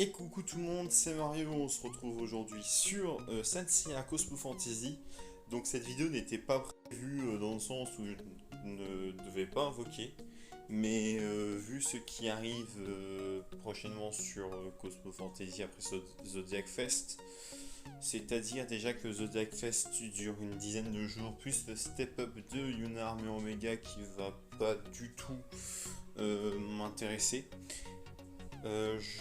Et coucou tout le monde, c'est Mario, on se retrouve aujourd'hui sur Sanseiya Cosmo Fantasy. Donc cette vidéo n'était pas prévue dans le sens où je ne devais pas invoquer, mais vu ce qui arrive prochainement sur Cosmo Fantasy après Zodiac Fest, c'est-à-dire déjà que Zodiac Fest dure une dizaine de jours, plus le step-up de Yuna Armée Omega qui va pas du tout m'intéresser.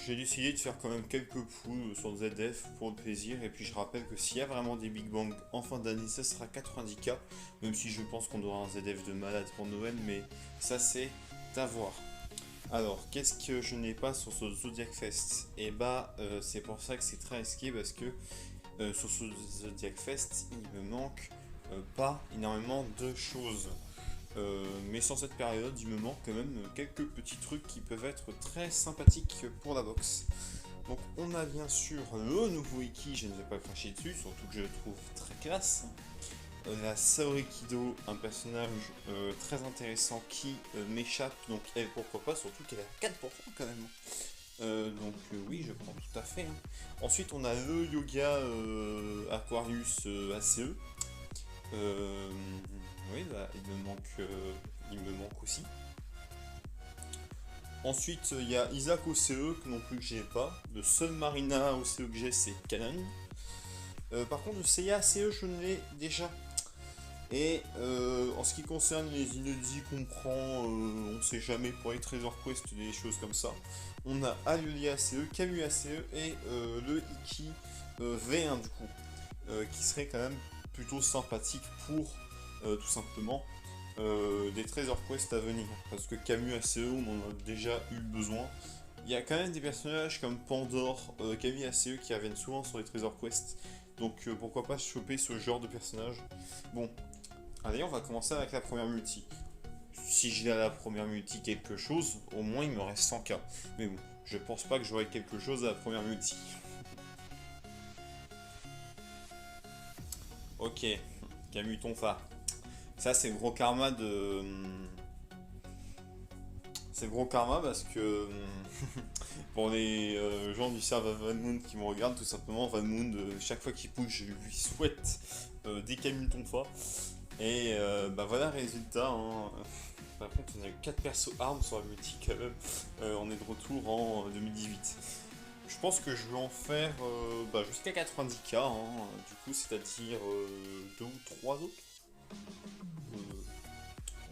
J'ai décidé de faire quand même quelques poules sur ZF pour le plaisir, et puis je rappelle que s'il y a vraiment des Big Bang en fin d'année, ça sera 90K, même si je pense qu'on aura un ZF de malade pour Noël, mais ça c'est à voir. Alors, qu'est-ce que je n'ai pas sur ce Zodiac Fest? Et bah, c'est pour ça que c'est très risqué, parce que sur ce Zodiac Fest, il me manque pas énormément de choses. Mais sur cette période, il me manque quand même quelques petits trucs qui peuvent être très sympathiques pour la boxe. Donc on a bien sûr le nouveau Iki, je ne vais pas cracher dessus, surtout que je le trouve très classe. La Saori Kido, un personnage très intéressant qui m'échappe, donc elle pourquoi pas, surtout qu'elle a 4% quand même. Oui, je prends tout à fait, hein. Ensuite on a le Yoga Aquarius ACE. Euh, oui, bah, il me manque aussi. Ensuite, il y a Isaac OCE, que non plus que j'ai pas. Le seul Marina OCE que j'ai, c'est Canon. Par contre, le Seiya ACE, je l'ai déjà. Et en ce qui concerne les inédits qu'on prend, on sait jamais pour les Treasure Quest, des choses comme ça. On a Alulia ACE, Camus ACE et le Iki V1 du coup. Qui serait quand même plutôt sympathique pour tout simplement des Treasure Quest à venir. Parce que Camus ACE, on en a déjà eu besoin. Il y a quand même des personnages comme Pandore, Camille ACE qui reviennent souvent sur les Treasure Quest. Donc pourquoi pas choper ce genre de personnage. Bon, allez, on va commencer avec la première multi. Si j'ai à la première multi quelque chose, au moins il me reste 100k. Mais bon, je pense pas que j'aurai quelque chose à la première multi. Ok, Camus Tonfa. Ça, c'est le gros karma de. C'est le gros karma parce que. Pour les gens du serveur Van Moon qui me regardent, tout simplement, Van Moon, chaque fois qu'il push, je lui souhaite des Camus Tonfa. Et bah voilà le résultat, hein. Par contre, on a eu 4 persos armes sur la multi quand même. On est de retour en 2018. Je pense que je vais en faire jusqu'à 90k, hein, du coup, c'est-à-dire 2 ou 3 autres.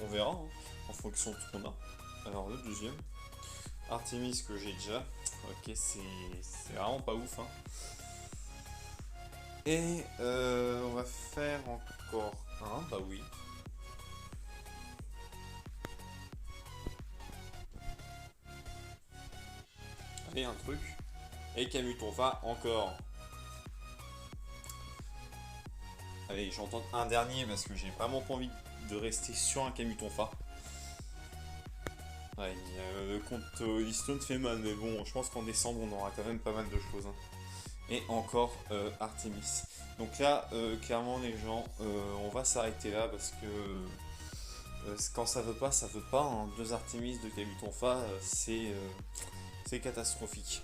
On verra, hein, en fonction de ce qu'on a. Alors, le deuxième, Artemis que j'ai déjà. Ok, c'est vraiment pas ouf, hein. Et on va faire encore un, bah oui. Allez, un truc. Et Camus Tonfa encore. Allez, j'en tente un dernier parce que j'ai vraiment pas envie de rester sur un Camus Tonfa. Ouais, le compte Listone fait mal, mais bon, je pense qu'en décembre on aura quand même pas mal de choses, hein. Et encore Artemis. Donc là, clairement les gens, on va s'arrêter là parce que quand ça veut pas, hein. Deux Artemis de Camus Tonfa, c'est catastrophique.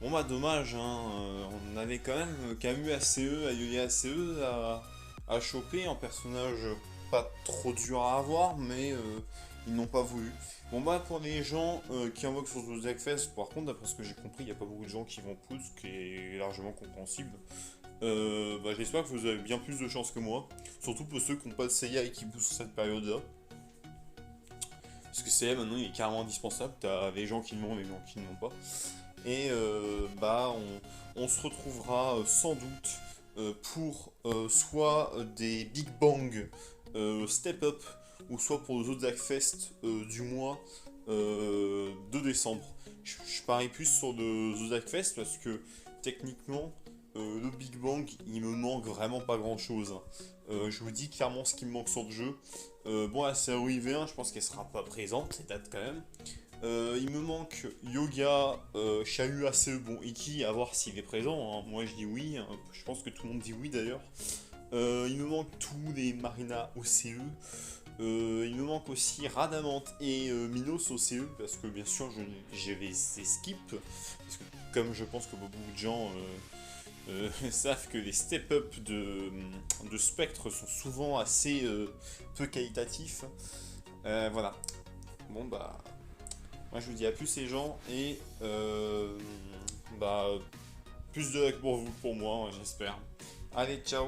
Bon bah dommage, hein, on avait quand même Camus ACE, Ayuya ACE à choper, un personnage pas trop dur à avoir, mais ils n'ont pas voulu. Bon bah pour les gens qui invoquent sur Zodiac Fest, par contre d'après ce que j'ai compris, il n'y a pas beaucoup de gens qui vont pouce, ce qui est largement compréhensible. J'espère que vous avez bien plus de chance que moi, surtout pour ceux qui n'ont pas de Seiya et qui poussent cette période-là. Parce que Seiya maintenant il est carrément indispensable, t'as les gens qui l'ont et les gens qui ne l'ont pas. Et on se retrouvera sans doute pour soit des Big Bang Step Up, ou soit pour le Zodiac Fest du mois de décembre. Je parie plus sur le Zodiac Fest parce que techniquement le Big Bang il me manque vraiment pas grand chose, hein. Je vous dis clairement ce qui me manque sur le jeu. Bon, la série V1, je pense qu'elle sera pas présente, les dates quand même. Il me manque Yoga, Chahu ACE, bon, Iki, à voir s'il est présent, hein. Moi je dis oui, hein. Je pense que tout le monde dit oui d'ailleurs. Il me manque tous les Marina OCE. Il me manque aussi Radamante et Minos au CE, parce que bien sûr je vais les skip, parce que comme je pense que beaucoup de gens savent que les step-up de Spectre sont souvent assez peu qualitatifs. Voilà. Bon bah, moi je vous dis à plus les gens, et bah, plus de like pour vous, pour moi, j'espère. Allez, ciao!